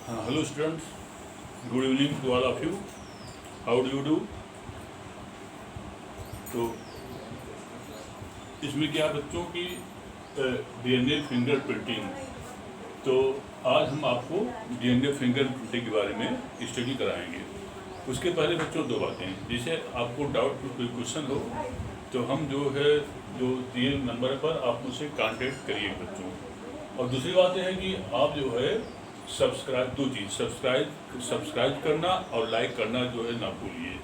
Hello students, good evening to all of you. How do you do? तो इसमें क्या बच्चों की डीएनए फिंगर प्रिंटिंग। तो आज हम आपको डीएनए फिंगर प्रिंटिंग के बारे में स्टडी कराएंगे। उसके पहले बच्चों दो बातें, जैसे आपको डाउट कोई क्वेश्चन हो तो हम जो दिए नंबर पर आप मुझसे कांटेक्ट करिए बच्चों। और दूसरी बात है कि आप जो है सब्सक्राइब करना और लाइक करना जो है ना भूलिए,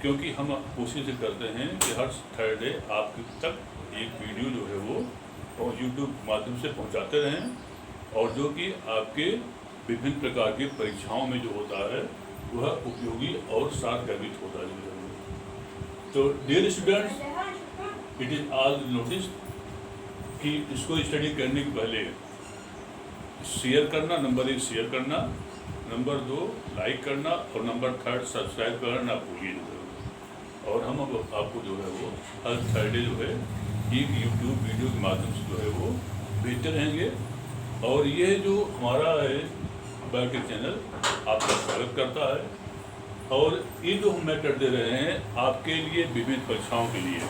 क्योंकि हम कोशिश करते हैं कि हर थर्सडे आपके तक एक वीडियो जो है वो यूट्यूब माध्यम से पहुंचाते रहें और जो कि आपके विभिन्न प्रकार की परीक्षाओं में जो होता है वह उपयोगी और सार्थक होता है। तो dear students, it is all notice कि इसको स्टडी करने के पहले शेयर करना, नंबर 1 शेयर करना, नंबर 2 लाइक करना और नंबर 3 सब्सक्राइब करना ना भूलिए। और हम अब आपको जो है वो हर थर्सडे जो है एक यूट्यूब वीडियो के माध्यम से जो है वो भेजते रहेंगे। और ये जो हमारा है बायोटेक चैनल आपका स्वागत करता है। और ये जो हम मैटर दे रहे हैं आपके लिए विभिन्न परीक्षाओं के लिए,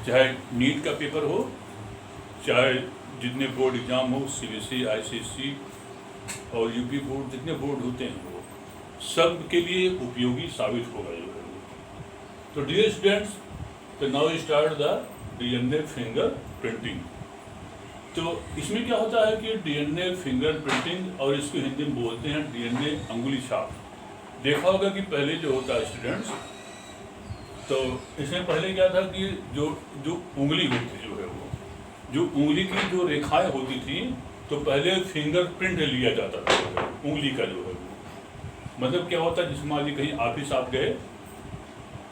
चाहे नीट का पेपर हो, चाहे जितने बोर्ड एग्ज़ाम हो, सीबीएसई, आईसीएसई और यूपी बोर्ड, जितने बोर्ड होते हैं वो सब के लिए उपयोगी साबित होगा जो है। तो डियर स्टूडेंट्स, तो now start the DNA finger printing. तो इसमें क्या होता है कि डीएनए फिंगर प्रिंटिंग, और इसको हिंदी में बोलते हैं डीएनए अंगुली छाप। देखा होगा कि पहले जो होता है स्टूडेंट्स, तो इसमें पहले क्या था कि जो उंगली होती जो है वो, जो उंगली की जो रेखाएं होती थी, तो पहले फिंगरप्रिंट लिया जाता था उंगली का जो है वो। मतलब क्या होता है, जिस मान लीजिए कहीं ऑफिस आप गए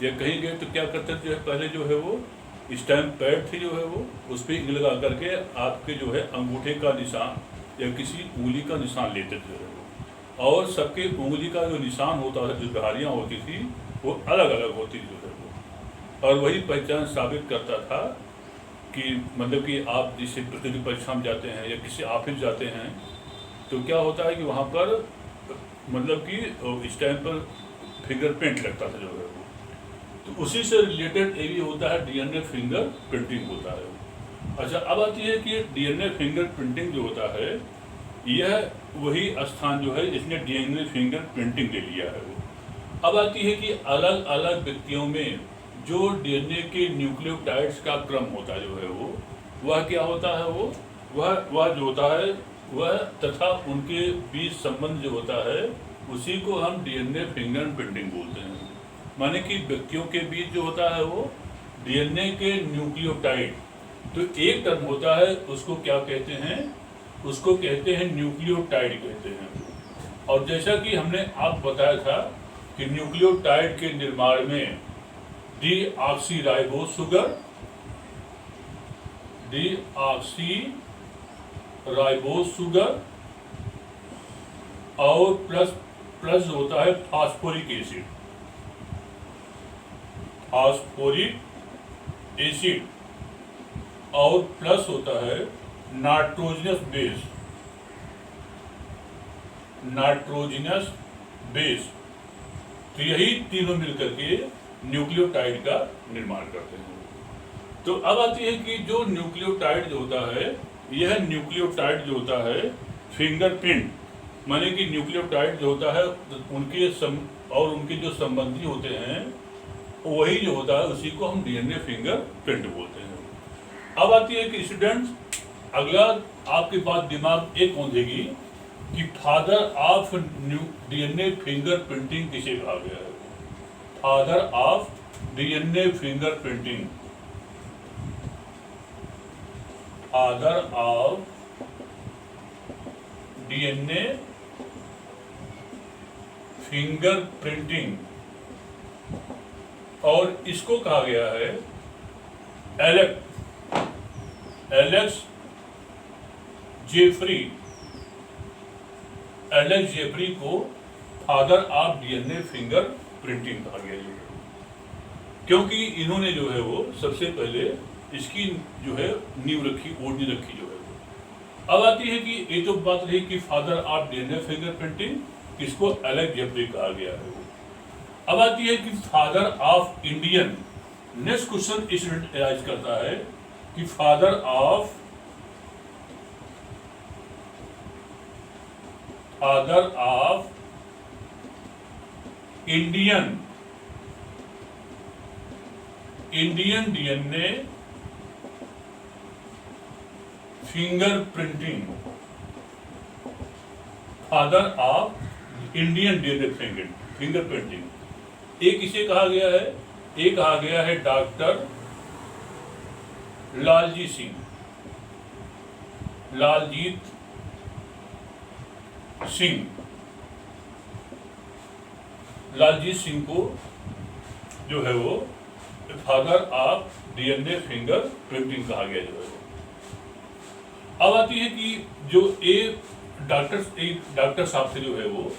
या कहीं गए तो क्या करते थे, जो है पहले जो है वो स्टैम्प पैड थी जो है वो, उस पर इंक लगा करके आपके जो है अंगूठे का निशान या किसी उंगली का निशान लेते थे वो। और सबके उंगली का जो निशान होता था, जो धारियाँ होती थी वो अलग अलग होती जो है वो। और वही पहचान साबित करता था कि मतलब कि आप जिस प्रतियोगी परीक्षा में जाते हैं या किसी ऑफिस जाते हैं तो क्या होता है कि वहाँ पर मतलब कि स्टैम्प पर फिंगरप्रिंट लगता था जो है वो। तो उसी से रिलेटेड ये भी होता है डीएनए फिंगर प्रिंटिंग होता है। अच्छा, अब आती है कि डीएनए फिंगर प्रिंटिंग जो होता है यह वही स्थान जो है इसने डीएनए फिंगर प्रिंटिंग ले लिया है वो। अब आती है कि अलग अलग व्यक्तियों में जो डीएनए के न्यूक्लियोटाइड्स का क्रम होता है जो है वो, वह क्या होता है वो, वह जो होता है वह तथा उनके बीच संबंध जो होता है उसी को हम डीएनए फिंगर प्रिंटिंग बोलते हैं। माने कि व्यक्तियों के बीच जो होता है वो डीएनए के न्यूक्लियोटाइड, तो एक टर्म होता है उसको क्या कहते हैं, उसको कहते हैं न्यूक्लियोटाइड कहते हैं। और जैसा कि हमने आप बताया था कि न्यूक्लियोटाइड के निर्माण में डीऑक्सीराइबोस शुगर और प्लस होता है फास्फोरिक एसिड और प्लस होता है नाइट्रोजनस बेस। तो यही तीनों मिलकर के न्यूक्लियोटाइड का निर्माण करते हैं। तो अब आती है कि जो न्यूक्लियोटाइड जो होता है, यह न्यूक्लियोटाइड जो होता है फिंगरप्रिंट, माने कि न्यूक्लियोटाइड जो होता है उनके जो संबंधी होते हैं वही जो होता है उसी को हम डीएनए फिंगरप्रिंट बोलते हैं। अब आती है कि स्टूडेंट्स, अगला आपके पास दिमाग एक पहुंचेगी कि father of DNA finger printing किसे कहा गया है। Father of DNA finger printing, father of DNA finger printing, और इसको कहा गया है एलेक्स जेफरी को father of DNA finger printing कहा गया है, क्योंकि इन्होंने जो है वो सबसे पहले इसकी जो है नींव रखी, ओढ़नी रखी जो है वो। अब आती है कि ये तो बात रही कि फादर ऑफ डीएनए फिंगरप्रिंटिंग, किसको एलेन जेफरी कहा गया है वो। अब आती है कि father of Indian. Next question student arise करता है कि father of Indian DNA fingerprinting. Father of Indian DNA fingerprinting. एक इसे कहा गया है, एक कहा गया है डॉक्टर लालजीत सिंह को जो है वो father of DNA finger printing कहा गया जो है। अब आती है कि जो एक डॉक्टर साहब से जो है वो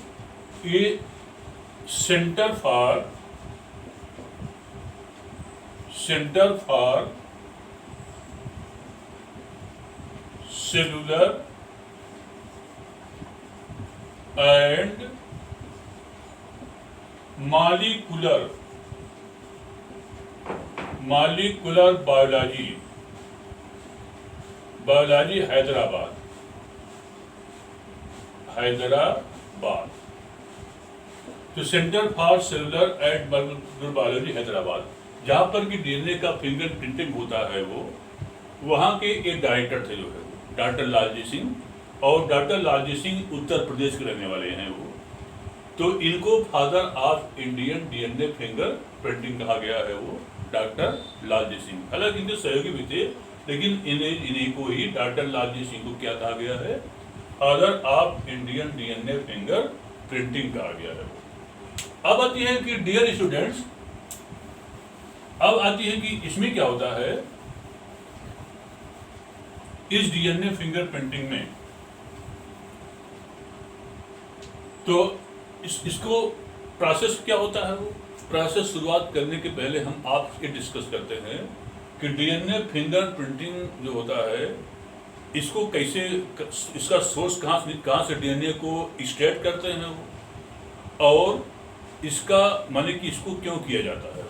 ये centre for cellular and molecular biology Hyderabad. तो centre for cellular and molecular biology Hyderabad, जहाँ पर कि डीएनए का फिंगर प्रिंटिंग होता है वो, वहाँ के एक डायरेक्टर थे जो है डॉक्टर लालजीत सिंह। और डॉक्टर लालजीत सिंह उत्तर प्रदेश के रहने वाले हैं वो। तो इनको father of Indian DNA finger printing कहा गया है वो डॉक्टर लालजीत सिंह। हालांकि इनके सहयोगी भी थे, लेकिन इन्हीं को ही डॉक्टर लालजीत सिंह को क्या कहा गया है, father of Indian DNA finger printing कहा गया है। अब आती है कि डियर स्टूडेंट्स, अब आती है कि इसमें क्या होता है, इस डीएनए फिंगर प्रिंटिंग में तो इसको प्रोसेस क्या होता है वो प्रोसेस शुरुआत करने के पहले हम आपसे डिस्कस करते हैं कि डीएनए फिंगर प्रिंटिंग जो होता है इसको कैसे, इसका सोर्स कहाँ से डीएनए को एक्सट्रैक्ट करते हैं वो, और इसका माने कि इसको क्यों किया जाता है।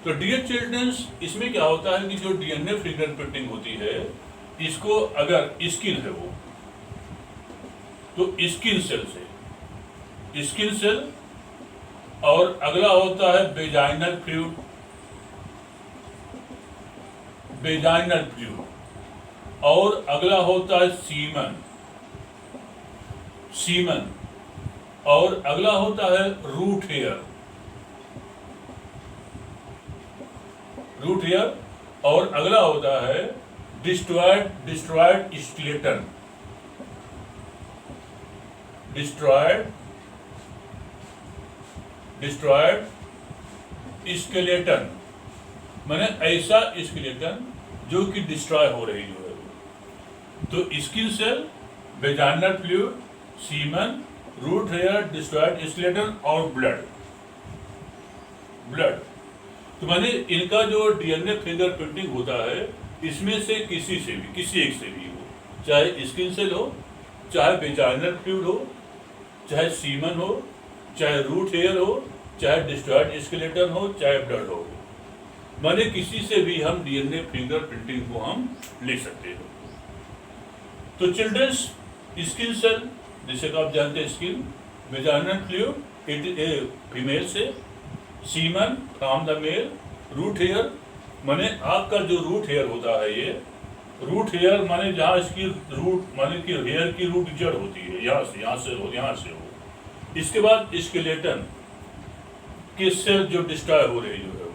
तो डियर चिल्ड्रंस, इसमें क्या होता है कि जो डीएनए फिंगर प्रिंटिंग होती है, इसको अगर स्किन है वो, तो स्किन सेल से, स्किन सेल, और अगला होता है वेजाइनल फ्लूइड, और अगला होता है सीमन, और अगला होता है रूट हेयर, और अगला होता है डिस्ट्रॉयड स्केलेटन, डिस्ट्रॉयड स्केलेटन माने ऐसा स्केलेटन जो कि डिस्ट्रॉय हो रही जो है। तो skin cell, vaginal fluid, semen, root hair, destroyed skeleton और ब्लड। तो माने इनका जो डीएनए फिंगर प्रिंटिंग होता है, इसमें से किसी एक से भी हो, चाहे स्किन सेल हो, चाहे वेजाइनल फ्लूइड हो, चाहे सीमन हो, चाहे रूट हेयर हो, चाहे डिस्ट्रॉयड स्केलेटन हो, चाहे ब्लड हो, माने किसी से भी हम डीएनए फिंगर प्रिंटिंग को हम ले सकते हैं। तो चिल्ड्रंस, स्किन सेल जैसे कि आप जानते हैं, स्किन, वेजाइनल फ्लूइड फीमेल से, semen from the male, root hair माने आपका जो रूट हेयर होता है, ये रूट हेयर माने जहाँ इसकी रूट माने कि हेयर की रूट जड़ होती है, यहाँ से हो। इसके बाद स्केलेटन की सेल जो डिस्ट्रॉय हो रही जो है वो,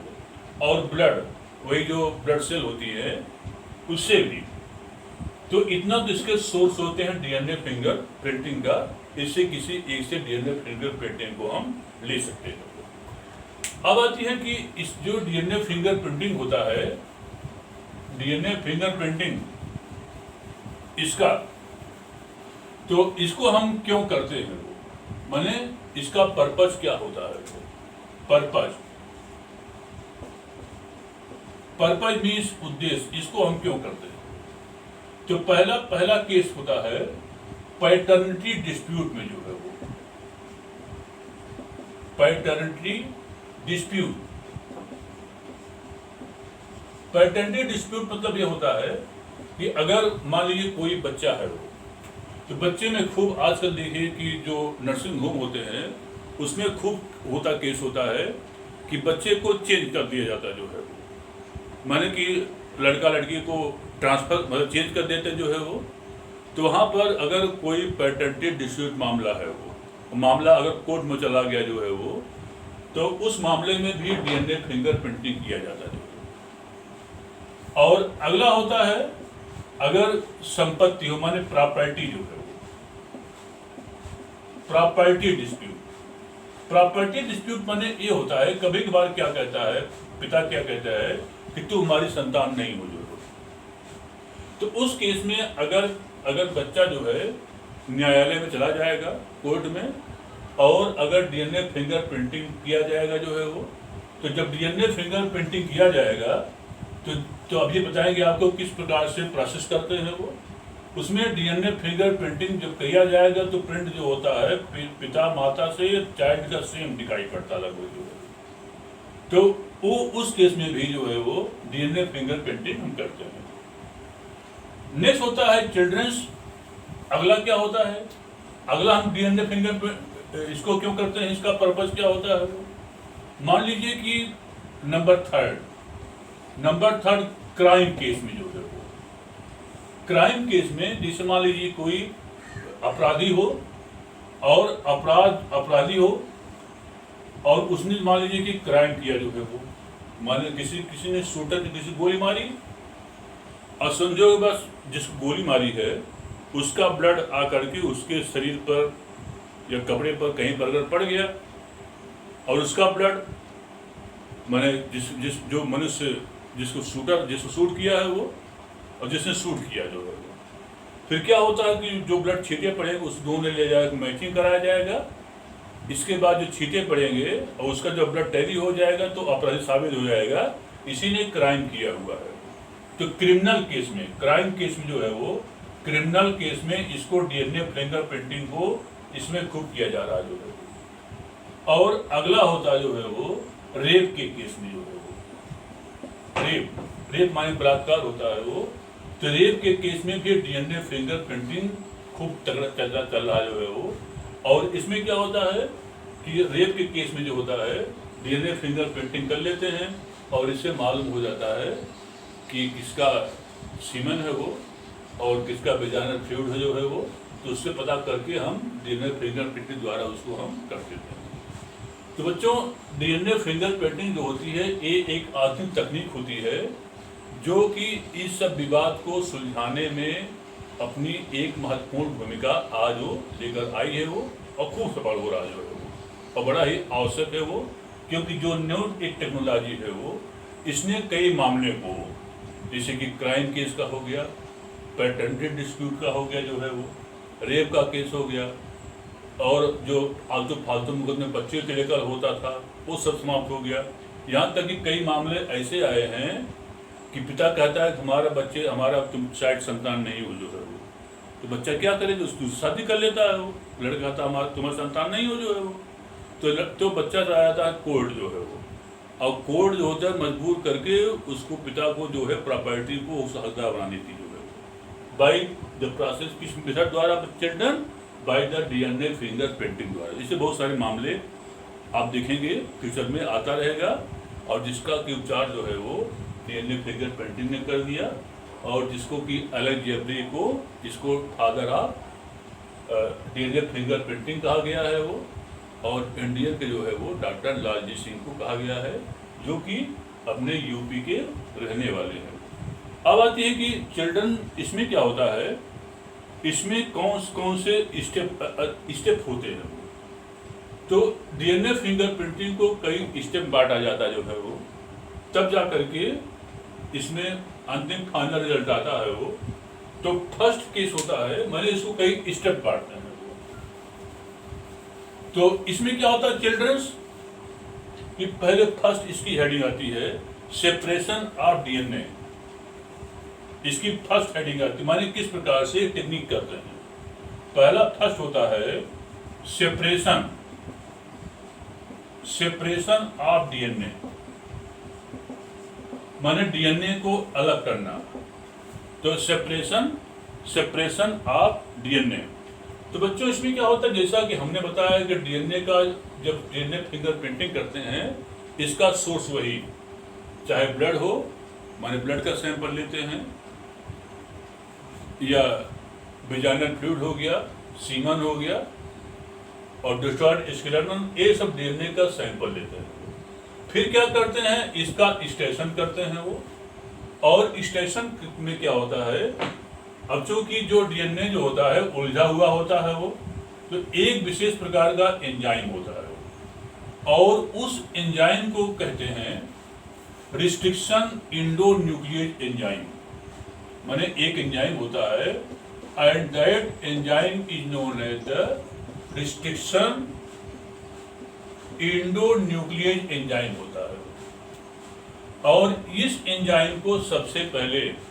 और ब्लड, वही जो ब्लड सेल होती है उससे भी। तो इतना तो इसके सोर्स होते हैं डीएनए फिंगर प्रिंटिंग का, इससे किसी एक से डीएनए फिंगर प्रिंटिंग को हम ले सकते हैं। अब आती है कि इस जो डीएनए फिंगर प्रिंटिंग होता है, डीएनए फिंगर प्रिंटिंग इसका, तो इसको हम क्यों करते हैं, माने इसका पर्पस क्या होता है। पर्पस मीन्स उद्देश्य, इसको हम क्यों करते हैं। तो पहला केस होता है पैटर्निटी डिस्प्यूट में, जो है वो पैटर्निटी डिस्प्यूट। पैटर्निटी डिस्प्यूट मतलब ये होता है कि अगर मान लीजिए कोई बच्चा है वो, तो बच्चे में खूब आजकल देखिए कि जो नर्सिंग होम होते हैं उसमें खूब केस होता है कि बच्चे को चेंज कर दिया जाता है, जो है वो माने कि लड़का लड़की को ट्रांसफर मतलब चेंज कर देते हैं, जो है वो। तो वहाँ पर अगर कोई पैटर्निटी डिस्प्यूट मामला है, वो मामला अगर कोर्ट में चला गया, जो है वो, तो उस मामले में भी डीएनए फिंगरप्रिंटिंग किया जाता है। और अगला होता है अगर संपत्ति हो, माने प्रॉपर्टी, जो है वो प्रॉपर्टी डिस्प्यूट। प्रॉपर्टी डिस्प्यूट माने ये होता है, कभी कभार क्या कहता है पिता, क्या कहता है कि तू हमारी संतान नहीं हो, जो है। तो उस केस में अगर बच्चा जो है न्यायालय में चला जाएगा, कोर्ट में, और अगर डीएनए फिंगरप्रिंटिंग किया जाएगा, जो है वो, तो जब डीएनए फिंगरप्रिंटिंग किया जाएगा तो अभी बताएंगे आपको किस प्रकार से प्रोसेस करते हैं वो। उसमें डीएनए फिंगरप्रिंटिंग जब किया जाएगा तो प्रिंट जो होता है पिता माता से चाइल्ड का सेम दिखाई पड़ता लगभग, जो है। तो वो उस केस में भी जो है वो डीएनए फिंगरप्रिंटिंग हम करते हैं। नेक्स्ट होता है चिल्ड्रंस। अगला क्या होता है, अगला हम डीएनए फिंगरप्रिंट इसको क्यों करते हैं, इसका पर्पस क्या होता है। मान लीजिए कि नंबर थर्ड क्राइम केस में, जो है वो क्राइम केस में, जैसे मान लीजिए कोई अपराधी हो और अपराधी हो और उसने मान लीजिए कि क्राइम किया, जो है वो, मान किसी ने शूटर ने किसी गोली मारी और संजोग बस जिसको गोली मारी है उसका ब्लड आकर के उसके शरीर पर या कपड़े पर कहीं पर अगर पड़ गया और उसका ब्लड माने जो मनुष्य जिसको शूट किया है वो और जिसने शूट किया, जो है वो, फिर क्या होता है कि जो ब्लड छींटे पड़ेंगे उस दोनों ले जाकर मैचिंग कराया जाएगा। इसके बाद जो छींटे पड़ेंगे और उसका जो ब्लड टैली हो जाएगा तो अपराधी साबित हो जाएगा इसी ने क्राइम किया हुआ है। तो क्रिमिनल केस में, क्राइम केस में जो है वो, क्रिमिनल केस में इसको डीएनए फिंगरप्रिंटिंग को इसमें खूब किया जा रहा है, जो है। और अगला होता है जो है वो रेप के केस में, जो है वो रेप माने बलात्कार होता है वो। तो रेप के केस में भी डीएनए फिंगरप्रिंटिंग खूब तगड़ा चल रहा है, जो है वो। और इसमें क्या होता है कि रेप के केस में जो होता है डीएनए फिंगरप्रिंटिंग कर लेते हैं और इससे मालूम हो जाता है कि किसका सीमन है वो और किसका वेजाइनल फ्लूइड है, जो है वो। तो उससे पता करके हम डीएनए फिंगरप्रिंटिंग द्वारा उसको हम कर देते हैं। तो बच्चों, डीएनए फिंगरप्रिंटिंग जो होती है ये एक आधुनिक तकनीक होती है जो कि इस सब विवाद को सुलझाने में अपनी एक महत्वपूर्ण भूमिका आज वो लेकर आई है वो, और खूब सफल हो रहा है, जो है वो, और बड़ा ही आवश्यक है वो, क्योंकि जो न्यू एक टेक्नोलॉजी है वो इसने कई मामले को, जैसे कि क्राइम केस का हो गया, पैटर्निटी डिस्प्यूट का हो गया, जो है वो, रेप का केस हो गया, और जो फालतू मुकदमे बच्चे के लेकर होता था वो सब समाप्त हो गया। यहाँ तक कि कई मामले ऐसे आए हैं कि पिता कहता है कि हमारा तुम शायद संतान नहीं हो, जो है वो। तो बच्चा क्या करेगा, उसकी शादी कर लेता है वो। लड़का कहता है तुम्हारा संतान नहीं हो, जो है वो। तो बच्चा जाता है कोर्ट, जो है वो, और कोर्ट जो होता है मजबूर करके उसको पिता को जो है प्रॉपर्टी को उस हकदार बनानी थी, जो है बाई द प्रोसेस, किस मेथड द्वारा, children by the DNA fingerprinting द्वारा। इससे बहुत सारे मामले आप देखेंगे फ्यूचर में आता रहेगा, और जिसका कि उपचार जो है वो डीएनए फिंगरप्रिंटिंग ने कर दिया, और जिसको कि अलेक्जेंड्री को इसको फादर ऑफ डीएनए फिंगरप्रिंटिंग कहा गया है वो, और इंडियन के जो है वो डॉक्टर लालजी सिंह को कहा गया है, जो कि अपने यूपी के रहने वाले हैं। अब आती है कि चिल्ड्रन, इसमें क्या होता है, इसमें कौन से स्टेप होते हैं। तो डीएनए फिंगरप्रिंटिंग को कई स्टेप बांटा जाता है, जो है वो, तब जा करके इसमें अंतिम फाइनल रिजल्ट आता है वो। तो फर्स्ट केस होता है, मैंने इसको कई स्टेप बांटते हैं। तो इसमें क्या होता है चिल्ड्रंस, कि पहले फर्स्ट इसकी हेडिंग आती है सेपरेशन ऑफ डीएनए। इसकी फर्स्ट हेडिंग आती है, माने किस प्रकार से टेक्निक करते हैं। पहला फर्स्ट होता है सेपरेशन, सेपरेशन ऑफ डीएनए, माने डीएनए को अलग करना। तो सेपरेशन ऑफ डीएनए। तो बच्चों इसमें क्या होता है, जैसा कि हमने बताया कि डीएनए का जब डीएनए फिंगरप्रिंटिंग करते हैं, इसका सोर्स वही, चाहे ब्लड हो, माने ब्लड का सैंपल लेते हैं, या वेजाइनल फ्लूइड हो गया, सीमन हो गया, और डिस्ट्रॉयड स्केलेटन, ये सब डीएनए का सैंपल लेते हैं। फिर क्या करते हैं, इसका स्टेशन करते हैं वो। और स्टेशन में क्या होता है, अब चूंकि जो डीएनए जो होता है उलझा हुआ होता है वो, तो एक विशेष प्रकार का एंजाइम होता है वो, और उस एंजाइम को कहते हैं रिस्ट्रिक्शन इंडोन्यूक्लियेज एंजाइम। माने एक एंजाइम होता है and that enzyme is known as the restriction endonuclease enzyme होता है। और इस एंजाइम को सबसे पहले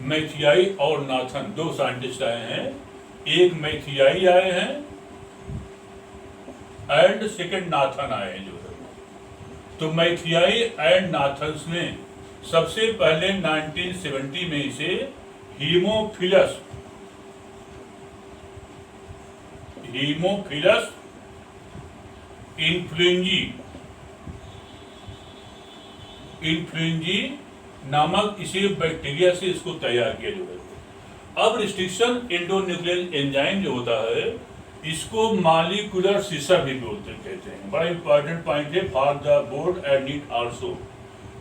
मैथियाई और नाथन, दो साइंटिस्ट आए हैं, एक मैथियाई आए हैं एंड सेकेंड नाथन आए हैं जो है। तो मैथियाई एंड नाथन्स ने सबसे पहले 1970 में इसे हीमोफिलस इन्फ्लुएंजी नामक इसे बैक्टीरिया से इसको तैयार किया जो है। अब रिस्ट्रिक्शन इंडोन्यूक्लियेज एंजाइम जो होता है, इसको मॉलिक्यूलर सीसर भी कहते हैं। बड़ा इंपॉर्टेंट पॉइंट है for the board and NEET also.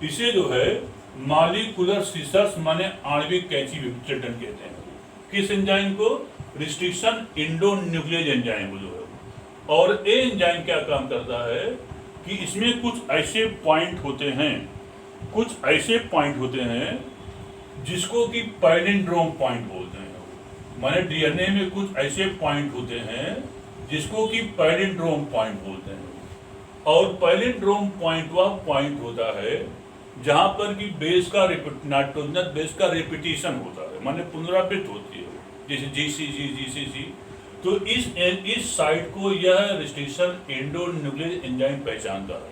इसे जो है मॉलिक्यूलर सीसर्स माने आणविक कैंची विच्छेदन कहते हैं। किस एंजाइम को? रिस्ट्रिक्शन इंडोन्यूक्लियेज एंजाइम जो है। और ये एंजाइम क्या काम करता है कि इसमें कुछ ऐसे पॉइंट होते हैं जिसको कि पैलिंड्रोम पॉइंट बोलते हैं। माने डीएनए में कुछ ऐसे पॉइंट होते हैं जिसको कि पैलिंड्रोम पॉइंट बोलते हैं। और पैलिंड्रोम पॉइंट वह पॉइंट होता है जहां पर कि नाइट्रोजनस बेस का रिपीटिशन होता है, माने पुनरावृत्ति होती है, जैसे जीसीसी। तो इस साइट को यह रिस्ट्रिक्शन इंडोन्यूक्लियेज एंजाइम पहचानता है,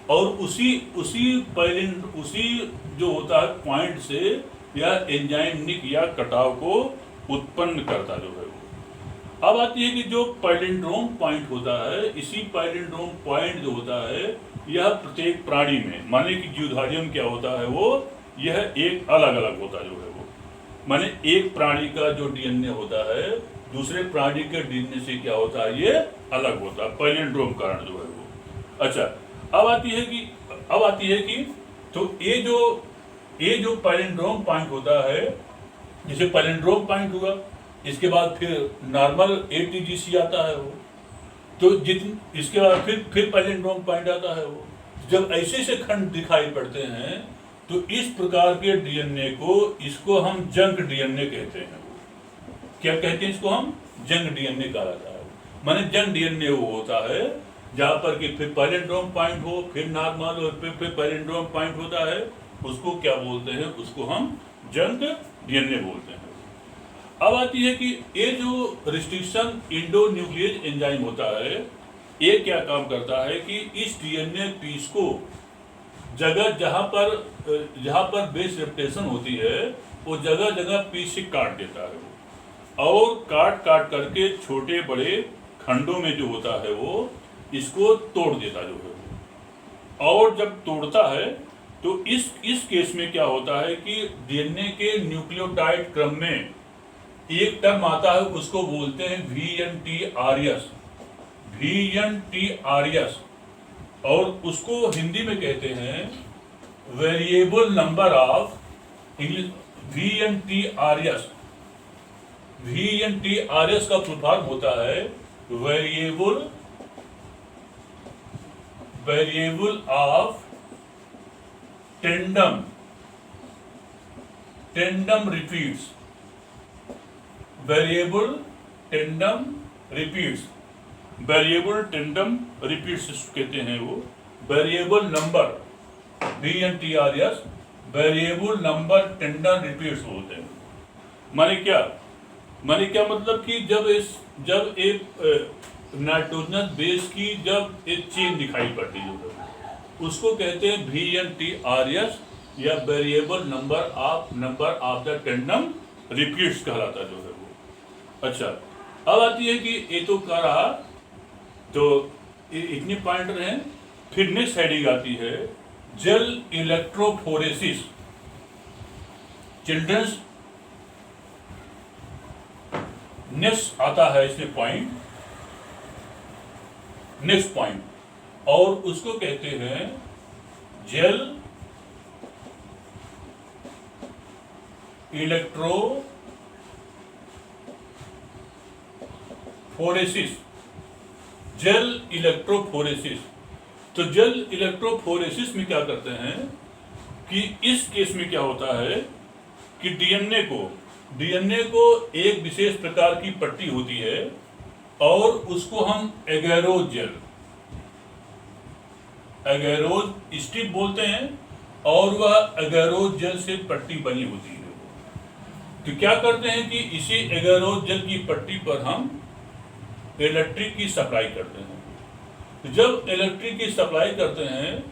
और उसी जो होता है पॉइंट से यह एंजाइम निक या कटाव को उत्पन्न करता जो है वो। अब आती है कि जो पैलिंड्रोम पॉइंट होता है, इसी पैलिंड्रोम पॉइंट जो होता है यह प्रत्येक प्राणी में, माने कि जीवधारी में क्या होता है वो, यह एक अलग अलग होता जो है वो। माने एक प्राणी का जो डीएनए होता है दूसरे प्राणी के डीएनए से क्या होता है, ये अलग होता है, पैलिंड्रोम कारण जो है वो। अच्छा, अब आती है कि तो ये जो पैलिंड्रोम पॉइंट होता है, जैसे पैलिंड्रोम पॉइंट हुआ, इसके बाद फिर नॉर्मल एटीजीसी आता है वो, तो इसके बाद फिर पैलिंड्रोम पॉइंट आता है वो। जब ऐसे खंड दिखाई पड़ते हैं तो इस प्रकार के डीएनए को, इसको हम जंक डीएनए कहते हैं। क्या कहते हैं इसको? हम जंक डीएनए कहा जाता है। माने जंक डीएनए वो होता है जहां पर कि फिर पैलिंड्रोम पॉइंट हो, फिर नॉर्मल और फिर पैलिंड्रोम पॉइंट होता है, उसको क्या बोलते हैं? उसको हम जंक डीएनए बोलते हैं। अब आती है कि ये जो रिस्ट्रिक्शन इंडोन्यूक्लियेज एंजाइम होता है, ये क्या काम करता है कि इस डीएनए पीस को जगह जहां पर बेस रेप्टेशन होती है, वो जगह जगह पीस से काट देता है और काट करके छोटे बड़े खंडों में जो होता है वो इसको तोड़ देता जो है। और जब तोड़ता है तो इस केस में क्या होता है कि डीएनए के न्यूक्लियोटाइड क्रम में एक टर्म आता है, उसको बोलते हैं VNTRS, और उसको हिंदी में कहते हैं वेरिएबल नंबर ऑफ VNTRS का फुल फॉर्म होता है variable of tandem repeats. Variable tandem repeats कहते हैं वो। Variable number VNTRS, variable number tender repeats बोलते हैं। माने क्या मतलब कि जब एक नाइट्रोजनस बेस की जब एक चेन दिखाई पड़ती है उसको कहते हैं VNTRS या variable number of the tandem repeats कहलाता जो है वो। अच्छा, अब आती है कि ये तो कह रहा, तो इतनी पॉइंट रहे। फिर नेक्स्ट हेडिंग आती है जेल इलेक्ट्रोफोरेसिस, चिल्ड्रंस। नेक्स्ट आता है इसमें पॉइंट, नेक्स्ट पॉइंट, और उसको कहते हैं जेल इलेक्ट्रोफोरेसिस। जेल इलेक्ट्रोफोरेसिस, तो जेल इलेक्ट्रोफोरेसिस में क्या करते हैं कि इस केस में क्या होता है कि डीएनए को एक विशेष प्रकार की पट्टी होती है और उसको हम एगेरोज स्ट्रिप बोलते हैं और वह एगेरोज जेल से पट्टी बनी होती है। तो क्या करते हैं कि इसी एगेरोज जेल की पट्टी पर हम इलेक्ट्रिक की सप्लाई करते हैं। तो जब इलेक्ट्रिक की सप्लाई करते हैं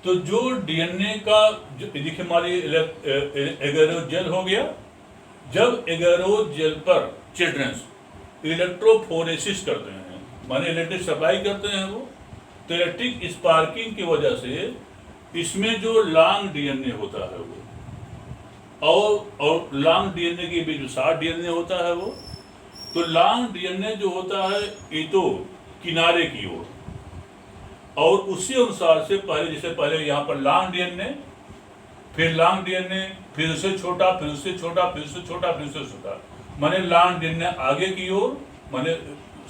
तो जो डीएनए का देखिए हमारी एगेरोज जेल हो गया। जब एगेरोज जेल पर चिल्ड्रंस इलेक्ट्रोफोरेसिस करते हैं, माने इलेक्ट्रिक सप्लाई करते हैं वो, तो इलेक्ट्रिक स्पार्किंग की वजह से इसमें जो लॉन्ग डीएनए होता है वो और लॉन्ग डीएनए के बीच जो शॉर्ट डीएनए होता है वो, तो लॉन्ग डीएनए जो होता है ये तो किनारे की ओर, और उसी अनुसार से पहले यहाँ पर लॉन्ग डीएनए, फिर लॉन्ग डीएनए, फिर उससे छोटा, फिर उससे छोटा, फिर उससे छोटा, फिर उससे छोटा, माने लॉन्ग डीएनए आगे की ओर, माने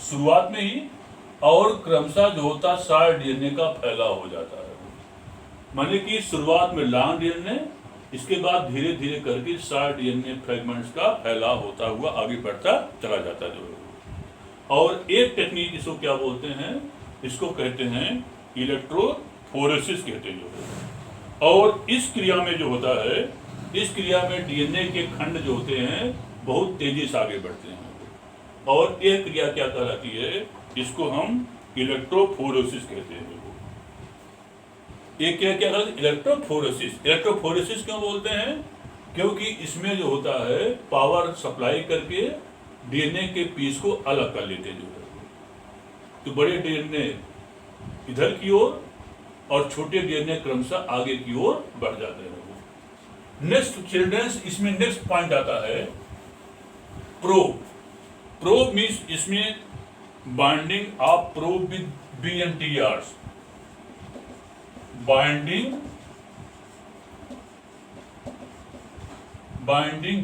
शुरुआत में ही, और क्रमशः जो होता शॉर्ट डीएनए का फैलाव हो जाता है। माने कि शुरुआत में लॉन्ग डीएनए, इसके बाद धीरे धीरे करके शॉर्ट डीएनए फ्रेगमेंट्स का फैलाव होता हुआ आगे बढ़ता चला जाता है जो है। और एक टेक्निक इसको क्या बोलते हैं, इसको कहते हैं इलेक्ट्रोफोरेसिस कहते हैं जो है। और इस क्रिया में जो होता है, इस क्रिया में डीएनए के खंड जो होते हैं बहुत तेजी से आगे बढ़ते हैं, और यह क्रिया क्या कहलाती है, इसको हम इलेक्ट्रोफोरेसिस कहते हैं। ये क्या कहते हैं इलेक्ट्रोफोरेसिस। इलेक्ट्रोफोरेसिस क्यों बोलते हैं, क्योंकि इसमें जो होता है पावर सप्लाई करके डीएनए के पीस को अलग कर लेते हैं जो है। तो बड़े डीएनए इधर की ओर और छोटे डीएनए क्रमशः आगे की ओर बढ़ जाते हैं। नेक्स्ट चिल्ड्रंस, इसमें नेक्स्ट पॉइंट आता है प्रोब। प्रोब मीन्स इसमें binding of probe with VNTRs, binding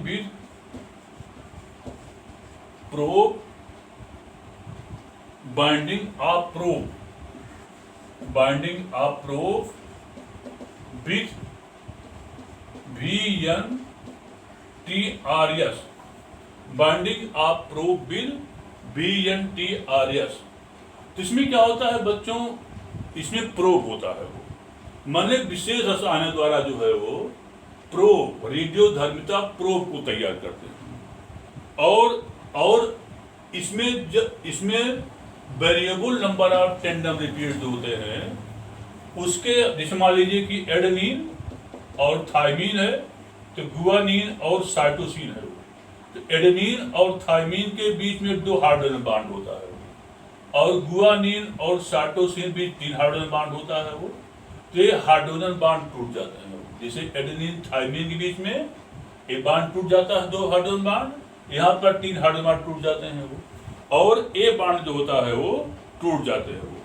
with probe, binding of probe with VNTRS, binding of probe with VNTRS। तो इसमें क्या होता है बच्चों, इसमें प्रोब होता है वो, माने विशेष रसायन द्वारा जो है वो प्रोब, रेडियोधर्मिता प्रोब को तैयार करते हैं। और इसमें variable number of tandem repeats जो होते हैं उसके, जैसे मान लीजिए कि एडेनिन और थाइमीन है, तो गुआनिन और साइटोसिन है। तो एडेनिन और थाइमीन के बीच में 2 हाइड्रोजन बॉन्ड होता है, और गुआनिन और साइटोसिन बीच 3 हाइड्रोजन बॉन्ड होता है वो। तो ये हाइड्रोजन बॉन्ड टूट जाते हैं, जैसे एडेनिन थाइमीन के बीच में एक बॉन्ड टूट जाता है, 2 हाइड्रोजन बॉन्ड, यहाँ पर 3 हाइड्रोजन बॉन्ड टूट जाते हैं वो, और ए बॉन्ड जो होता है वो टूट जाते हैं वो।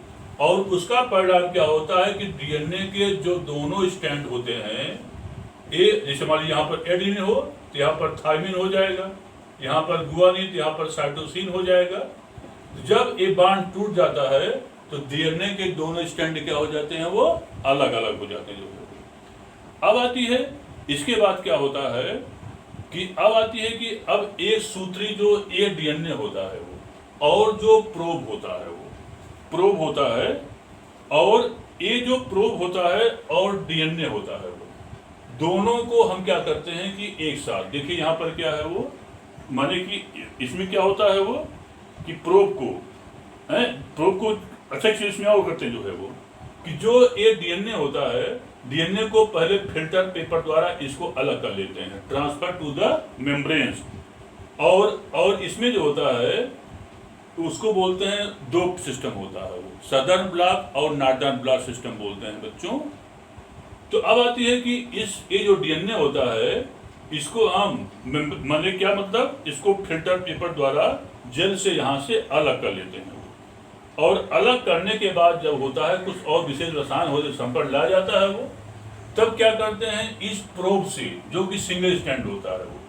और उसका परिणाम क्या होता है कि डीएनए के जो दोनों स्टैंड होते हैं, ए जैसे मान लीजिए यहाँ पर एडेनिन हो तो यहाँ पर थाइमीन हो जाएगा, यहाँ पर गुआनिन तो यहाँ पर साइटोसिन हो जाएगा। जब ये बॉन्ड टूट जाता है तो डीएनए के दोनों स्टैंड क्या हो जाते हैं, वो अलग अलग हो जाते हैं। अब आती है, इसके बाद क्या होता है कि अब एक सूत्री जो ए डीएनए होता है वो, और जो प्रोब होता है वो, प्रोब होता है, और ये जो प्रोब होता है और डीएनए होता है वो, दोनों को हम क्या करते हैं कि एक साथ, देखिए यहाँ पर क्या है वो, माने कि इसमें क्या होता है वो कि प्रोब को अच्छा इसमें क्या करते हैं जो है वो कि जो ये डीएनए होता है, डीएनए को पहले फिल्टर पेपर द्वारा इसको अलग कर लेते हैं, ट्रांसफर टू द मेम्ब्रेन्स, और इसमें जो होता है उसको बोलते हैं, दो सिस्टम होता है वो, सदर्न ब्लॉक और नॉर्दर्न ब्लॉक सिस्टम बोलते हैं बच्चों। तो अब आती है कि ये जो डीएनए होता है इसको हम माने क्या मतलब, इसको फिल्टर पेपर द्वारा जेल से यहाँ से अलग कर लेते हैं, और अलग करने के बाद जब होता है कुछ और विशेष रसायन हो संपर्क लाया जाता है वो, तब क्या करते हैं इस प्रोब से, जो कि सिंगल स्टैंड होता है वो,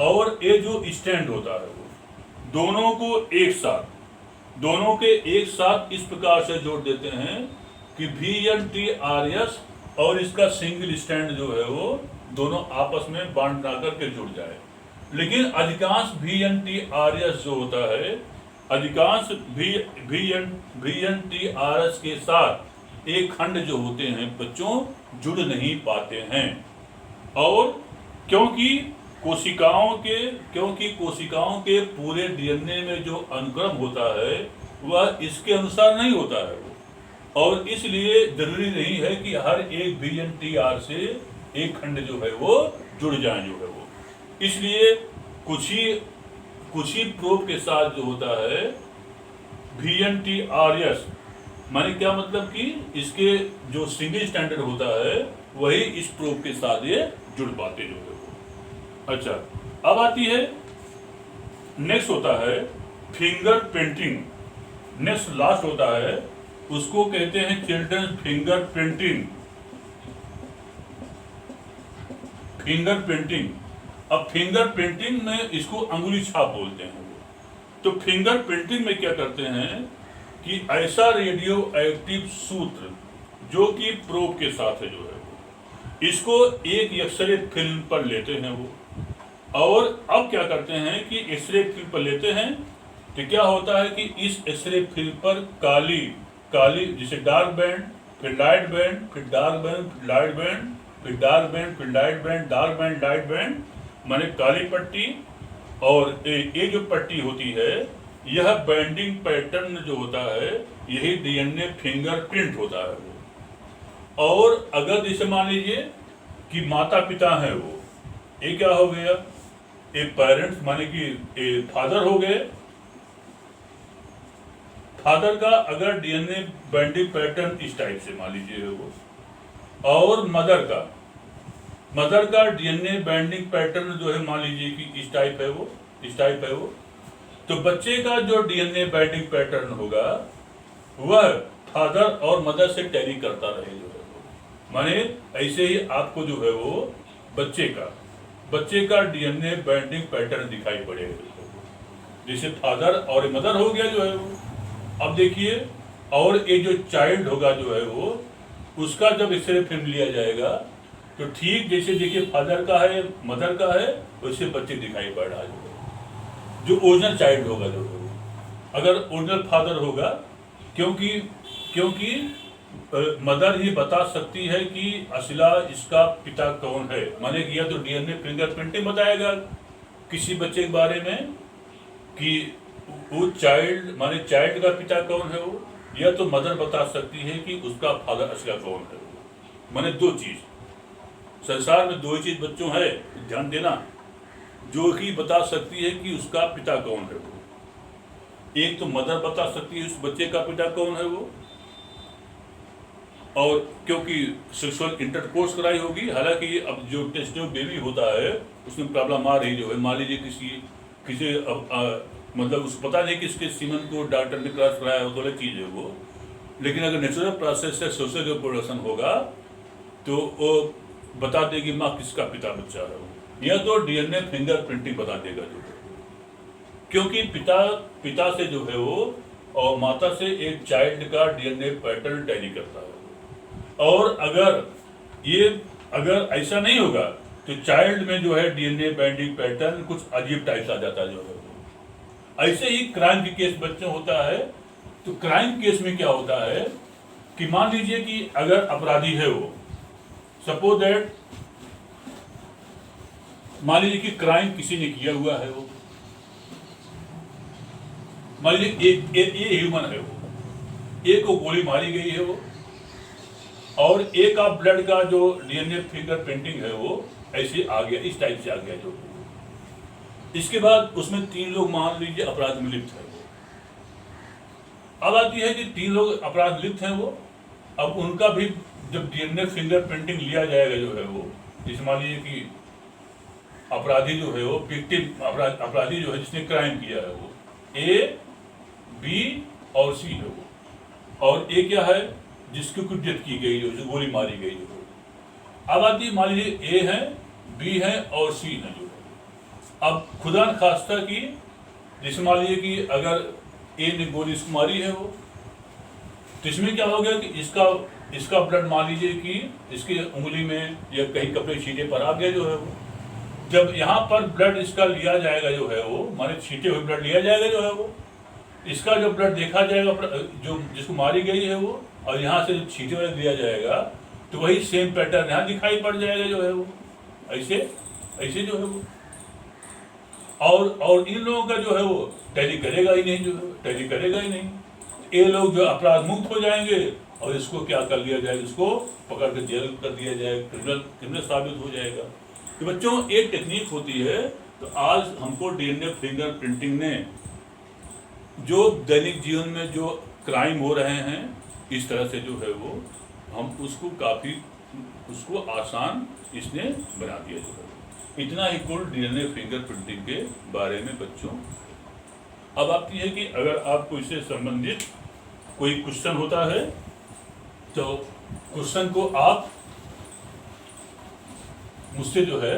और ये जो स्टैंड होता है वो, दोनों को एक साथ, दोनों के एक साथ इस प्रकार से जोड़ देते हैं कि VNTRS और इसका सिंगल स्टैंड जो है वो दोनों आपस में बांध बना करके जुड़ जाए। लेकिन अधिकांश VNTRS जो होता है, अधिकांश VNTRS के साथ एक खंड जो होते हैं बच्चों जुड़ नहीं पाते हैं, और क्योंकि कोशिकाओं के पूरे डीएनए में जो अनुक्रम होता है वह इसके अनुसार नहीं होता है वो, और इसलिए जरूरी नहीं है कि हर एक VNTR से एक खंड जो है वो जुड़ जाए जो है वो। इसलिए कुछ ही प्रोब के साथ जो होता है VNTRS, माने क्या मतलब कि इसके जो सिंगल स्टैंडर्ड होता है वही इस प्रोब के साथ ये जुड़ पाते जो है वो। अच्छा, अब आती है नेक्स्ट होता है फिंगर प्रिंटिंग, नेक्स्ट लास्ट होता है, उसको कहते हैं children finger printing. Finger printing, अब फिंगर प्रिंटिंग में इसको अंगुली छाप बोलते हैं वो। तो फिंगर प्रिंटिंग में क्या करते हैं कि ऐसा रेडियो एक्टिव सूत्र जो कि प्रोब के साथ है जो है वो, इसको एक एक्सरे फिल्म पर लेते हैं वो, और अब क्या करते हैं कि एक्सरे फिल्म पर लेते हैं तो क्या होता है कि इस एक्सरे फिल्म पर काली जैसे डार्क बैंड, फिर लाइट बैंड, फिर डार्क बैंड, फिर लाइट बैंड, फिर डार्क बैंड, फिर light band, dark band, light band, माने काली पट्टी, और ये जो पट्टी होती है यह बैंडिंग पैटर्न जो होता है यही डीएनए फिंगरप्रिंट होता है वो। और अगर जैसे मान लीजिए कि माता पिता है वो, ये क्या हो गया, एक पेरेंट्स माने कि फादर हो गए, फादर का अगर डीएनए बैंडिंग पैटर्न इस टाइप से मान लीजिए वो, और मदर का डीएनए बैंडिंग पैटर्न जो है मान लीजिए कि इस टाइप है वो, तो बच्चे का जो डीएनए बैंडिंग पैटर्न होगा वह फादर और मदर से टैली करता रहे जो है वो। माने ऐसे ही आपको जो है वो बच्चे का डीएनए बैंडिंग पैटर्न दिखाई पड़ेगा, जैसे फादर और मदर हो गया जो है वो। अब देखिए, और ये जो चाइल्ड होगा जो है वो, उसका जब एक्सरे फिल्म लिया जाएगा तो ठीक जैसे देखिए फादर का है, मदर का है, वैसे बच्चे दिखाई पड़ रहा है जो ओरिजिनल चाइल्ड होगा जो है वो। अगर ओरिजिनल फादर होगा, क्योंकि मदर ही बता सकती है कि असला इसका पिता कौन है, माने कि या तो डीएनए फिंगरप्रिंटिंग बताएगा किसी बच्चे के बारे में कि वो चाइल्ड माने चाइल्ड का पिता कौन है वो, या तो मदर बता सकती है कि उसका फादर असला कौन है वो। माने दो चीज संसार में, दो ही चीज बच्चों है, ध्यान देना, जो कि बता सकती है कि उसका पिता कौन है वो। एक तो मदर बता सकती है उस बच्चे का पिता कौन है वो, और क्योंकि सेक्सुअल इंटरकोर्स कराई होगी, हालांकि अब जो टेस्ट बेबी होता है उसमें प्रॉब्लम आ रही जो है, मान लीजिए किसी मतलब उसको पता नहीं कि इसके सीमन को डॉक्टर ने क्रॉस कराया हो तो अलग चीज़ है वो, लेकिन अगर नेचुरल प्रोसेस से सोशल रिप्रोडक्शन होगा तो वो बता देगी माँ किसका पिता बच्चा है वो, या तो डीएनए फिंगरप्रिंटिंग बता देगा जो है, क्योंकि पिता से जो है वो और माता से एक चाइल्ड का डीएनए पैटर्न टैली करता है। और अगर ऐसा नहीं होगा तो चाइल्ड में जो है डीएनए बाइंडिंग पैटर्न कुछ अजीब टाइप से आ जाता है जो है। ऐसे ही क्राइम के केस बच्चों होता है, तो क्राइम केस में क्या होता है कि मान लीजिए कि अगर अपराधी है वो, सपोज दैट मान लीजिए कि क्राइम किसी ने किया हुआ है, वो मान लीजिए ये ह्यूमन है, वो एक को गोली मारी गई है वो, और एक का ब्लड का जो डीएनए फिंगर प्रिंटिंग है वो ऐसे आ गया, इस टाइप से आ गया जो। इसके बाद उसमें 3 लोग मान लीजिए अपराध में लिप्त है वो। अब आती है कि 3 लोग अपराध लिप्त हैं वो, अब उनका भी जब डीएनए फिंगर प्रिंटिंग लिया जाएगा जो है वो, जैसे मान लीजिए कि अपराधी जो है वो विक्टिम अपराधी जो है जिसने क्राइम किया है वो ए, बी और सी है वो, और ए क्या है जिसकी कुछ डेथ की गई जो गोली मारी गई जो। अब आती है मान लीजिए ए है, बी है और सी है जो। अब खुदा न खास्ता की जैसे मान लीजिए कि अगर ए ने गोली इसको मारी है वो, तो इसमें क्या हो गया कि इसका ब्लड मान लीजिए कि इसकी उंगली में या कहीं कपड़े छींटे पर आ गया जो है वो। जब यहाँ पर ब्लड इसका लिया जाएगा जो है वो, माने छींटे हुए ब्लड लिया जाएगा जो है वो, इसका जो ब्लड देखा जाएगा जो जिसको मारी गई है वो, और यहाँ से छींटे हुए दिया जाएगा, तो वही सेम पैटर्न यहाँ दिखाई पड़ जाएगा जो है वो, ऐसे ऐसे जो है वो। और इन लोगों का जो है वो टैली करेगा ही नहीं, जो है टैली करेगा ही नहीं। ये लोग जो अपराध मुक्त हो जाएंगे और इसको क्या कर लिया जाएगा, इसको पकड़ कर जेल कर दिया जाएगा, क्रिमिनल साबित हो जाएगा। तो बच्चों एक टेक्निक होती है। तो आज हमको डीएनए फिंगर प्रिंटिंग ने जो दैनिक जीवन में जो क्राइम हो रहे हैं इस तरह से जो है वो, हम उसको काफ़ी उसको आसान इसने बना दिया जो है। इतना ही कुल डीएनए फिंगर प्रिंटिंग के बारे में बच्चों। अब आती है कि अगर आपको इससे संबंधित कोई क्वेश्चन होता है तो क्वेश्चन को आप मुझसे जो है